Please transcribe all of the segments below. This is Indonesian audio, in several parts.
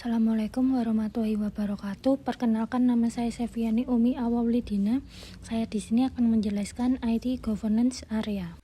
Assalamualaikum warahmatullahi wabarakatuh. Perkenalkan, nama saya Seviani Umi Awawlidina. Saya di sini akan menjelaskan IT Governance Area.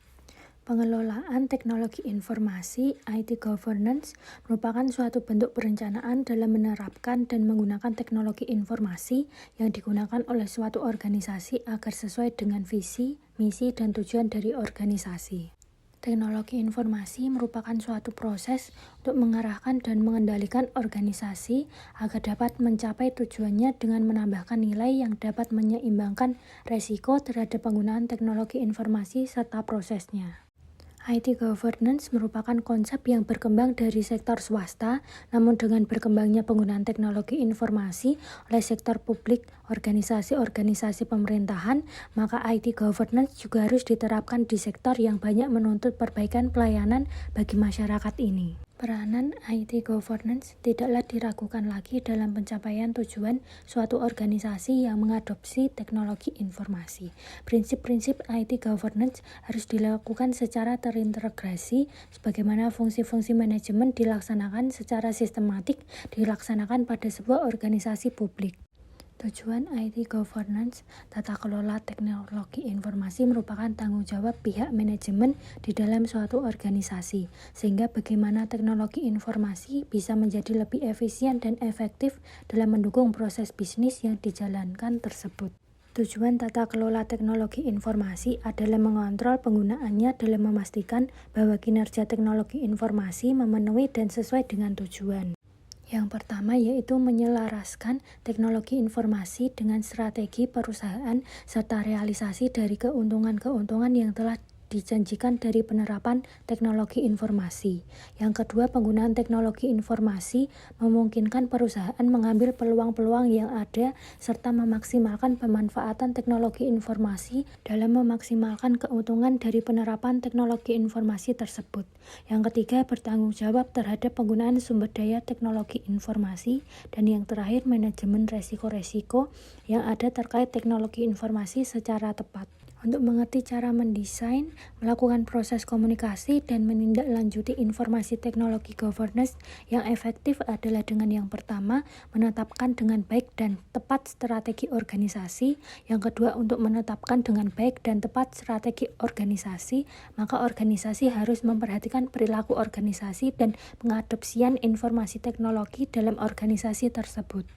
Pengelolaan teknologi informasi (IT Governance) merupakan suatu bentuk perencanaan dalam menerapkan dan menggunakan teknologi informasi yang digunakan oleh suatu organisasi agar sesuai dengan visi, misi, dan tujuan dari organisasi. Teknologi informasi merupakan suatu proses untuk mengarahkan dan mengendalikan organisasi agar dapat mencapai tujuannya dengan menambahkan nilai yang dapat menyeimbangkan resiko terhadap penggunaan teknologi informasi serta prosesnya. IT Governance merupakan konsep yang berkembang dari sektor swasta, namun dengan berkembangnya penggunaan teknologi informasi oleh sektor publik, organisasi-organisasi pemerintahan, maka IT Governance juga harus diterapkan di sektor yang banyak menuntut perbaikan pelayanan bagi masyarakat ini. Peranan IT Governance tidaklah diragukan lagi dalam pencapaian tujuan suatu organisasi yang mengadopsi teknologi informasi. Prinsip-prinsip IT Governance harus dilakukan secara terintegrasi, sebagaimana fungsi-fungsi manajemen dilaksanakan secara sistematik dilaksanakan pada sebuah organisasi publik. Tujuan IT Governance, tata kelola teknologi informasi merupakan tanggung jawab pihak manajemen di dalam suatu organisasi, sehingga bagaimana teknologi informasi bisa menjadi lebih efisien dan efektif dalam mendukung proses bisnis yang dijalankan tersebut. Tujuan tata kelola teknologi informasi adalah mengontrol penggunaannya dalam memastikan bahwa kinerja teknologi informasi memenuhi dan sesuai dengan tujuan. Yang pertama yaitu menyelaraskan teknologi informasi dengan strategi perusahaan serta realisasi dari keuntungan-keuntungan yang telah dijanjikan dari penerapan teknologi informasi. Yang kedua, penggunaan teknologi informasi memungkinkan perusahaan mengambil peluang-peluang yang ada serta memaksimalkan pemanfaatan teknologi informasi dalam memaksimalkan keuntungan dari penerapan teknologi informasi tersebut. Yang ketiga, bertanggung jawab terhadap penggunaan sumber daya teknologi informasi. Dan yang terakhir, manajemen resiko-resiko yang ada terkait teknologi informasi secara tepat. Untuk mengerti cara mendesain, melakukan proses komunikasi, dan menindaklanjuti informasi teknologi governance yang efektif adalah dengan yang pertama, menetapkan dengan baik dan tepat strategi organisasi. Yang kedua, untuk menetapkan dengan baik dan tepat strategi organisasi, maka organisasi harus memperhatikan perilaku organisasi dan pengadopsian informasi teknologi dalam organisasi tersebut.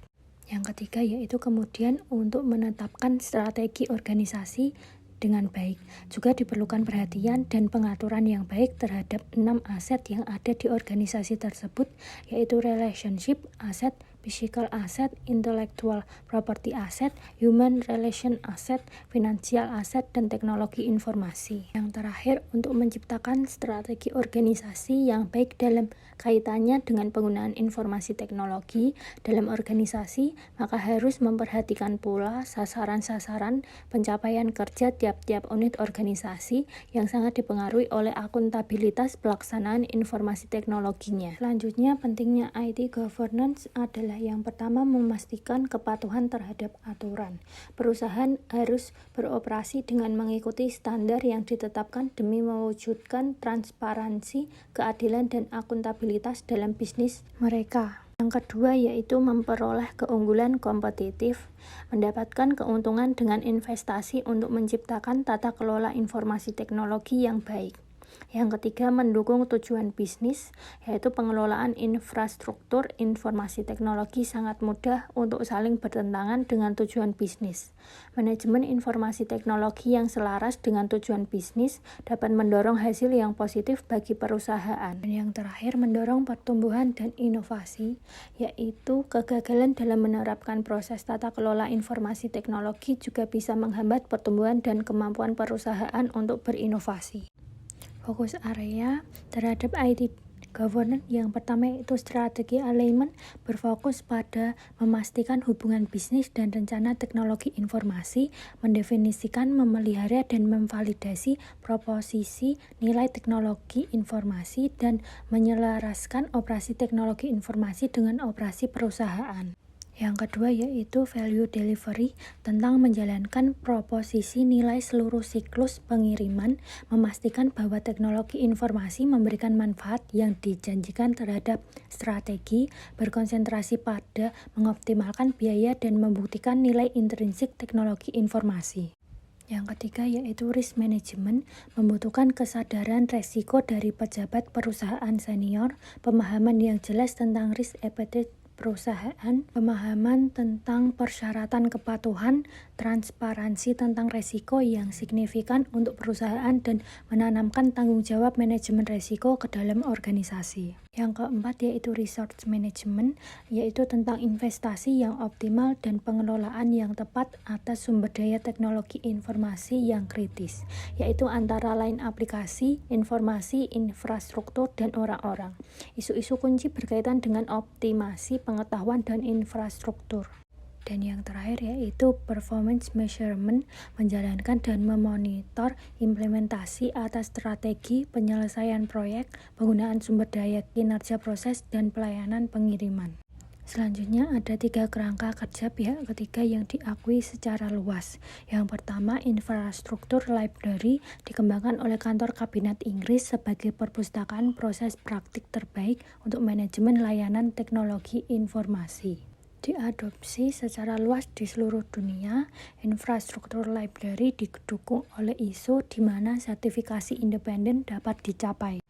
Yang ketiga yaitu kemudian untuk menetapkan strategi organisasi dengan baik. Juga diperlukan perhatian dan pengaturan yang baik terhadap 6 aset yang ada di organisasi tersebut, yaitu relationship asset, physical asset, intellectual property asset, human relation asset, financial asset, dan teknologi informasi. Yang terakhir, untuk menciptakan strategi organisasi yang baik dalam kaitannya dengan penggunaan informasi teknologi dalam organisasi, maka harus memperhatikan pula sasaran-sasaran pencapaian kerja tiap-tiap unit organisasi yang sangat dipengaruhi oleh akuntabilitas pelaksanaan informasi teknologinya. Selanjutnya, pentingnya IT Governance adalah yang pertama, memastikan kepatuhan terhadap aturan. Perusahaan harus beroperasi dengan mengikuti standar yang ditetapkan demi mewujudkan transparansi, keadilan, dan akuntabilitas dalam bisnis mereka. Yang kedua yaitu memperoleh keunggulan kompetitif, mendapatkan keuntungan dengan investasi untuk menciptakan tata kelola informasi teknologi yang baik. Yang ketiga, mendukung tujuan bisnis, yaitu pengelolaan infrastruktur informasi teknologi sangat mudah untuk saling bertentangan dengan tujuan bisnis. Manajemen informasi teknologi yang selaras dengan tujuan bisnis dapat mendorong hasil yang positif bagi perusahaan. Dan yang terakhir, mendorong pertumbuhan dan inovasi, yaitu kegagalan dalam menerapkan proses tata kelola informasi teknologi juga bisa menghambat pertumbuhan dan kemampuan perusahaan untuk berinovasi. Fokus area terhadap IT Governance yang pertama yaitu strategi alignment, berfokus pada memastikan hubungan bisnis dan rencana teknologi informasi, mendefinisikan, memelihara, dan memvalidasi proposisi nilai teknologi informasi, dan menyelaraskan operasi teknologi informasi dengan operasi perusahaan. Yang kedua yaitu value delivery, tentang menjalankan proposisi nilai seluruh siklus pengiriman, memastikan bahwa teknologi informasi memberikan manfaat yang dijanjikan terhadap strategi, berkonsentrasi pada mengoptimalkan biaya dan membuktikan nilai intrinsik teknologi informasi. Yang ketiga yaitu risk management, membutuhkan kesadaran resiko dari pejabat perusahaan senior, pemahaman yang jelas tentang risk appetite perusahaan, pemahaman tentang persyaratan kepatuhan, transparansi tentang resiko yang signifikan untuk perusahaan, dan menanamkan tanggung jawab manajemen resiko ke dalam organisasi. Yang keempat yaitu resource management, yaitu tentang investasi yang optimal dan pengelolaan yang tepat atas sumber daya teknologi informasi yang kritis, yaitu antara lain aplikasi, informasi, infrastruktur, dan orang-orang. Isu-isu kunci berkaitan dengan optimasi pengetahuan dan infrastruktur. Dan yang terakhir yaitu performance measurement, menjalankan dan memonitor implementasi atas strategi penyelesaian proyek, penggunaan sumber daya, kinerja proses, dan pelayanan pengiriman. Selanjutnya ada 3 kerangka kerja pihak ketiga yang diakui secara luas. Yang pertama, infrastruktur library dikembangkan oleh kantor kabinet Inggris sebagai perpustakaan proses praktik terbaik untuk manajemen layanan teknologi informasi. Diadopsi secara luas di seluruh dunia, infrastruktur library didukung oleh ISO di mana sertifikasi independen dapat dicapai.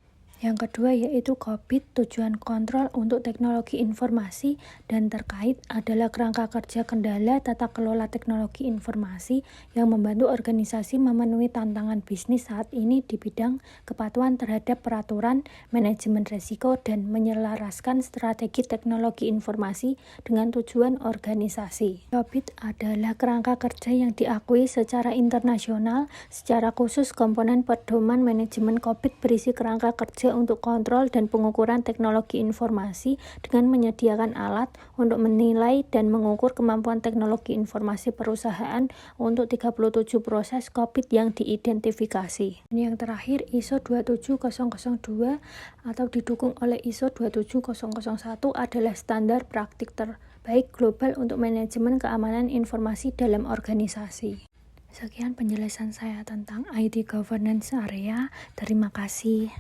Yang kedua yaitu COBIT, tujuan kontrol untuk teknologi informasi dan terkait adalah kerangka kerja kendala tata kelola teknologi informasi yang membantu organisasi memenuhi tantangan bisnis saat ini di bidang kepatuhan terhadap peraturan, manajemen risiko, dan menyelaraskan strategi teknologi informasi dengan tujuan organisasi. COBIT adalah kerangka kerja yang diakui secara internasional. Secara khusus, komponen pedoman manajemen COBIT berisi kerangka kerja untuk kontrol dan pengukuran teknologi informasi dengan menyediakan alat untuk menilai dan mengukur kemampuan teknologi informasi perusahaan untuk 37 proses COBIT yang diidentifikasi. Yang terakhir ISO 27002 atau didukung oleh ISO 27001 adalah standar praktik terbaik global untuk manajemen keamanan informasi dalam organisasi. Sekian penjelasan saya tentang IT governance area. Terima kasih.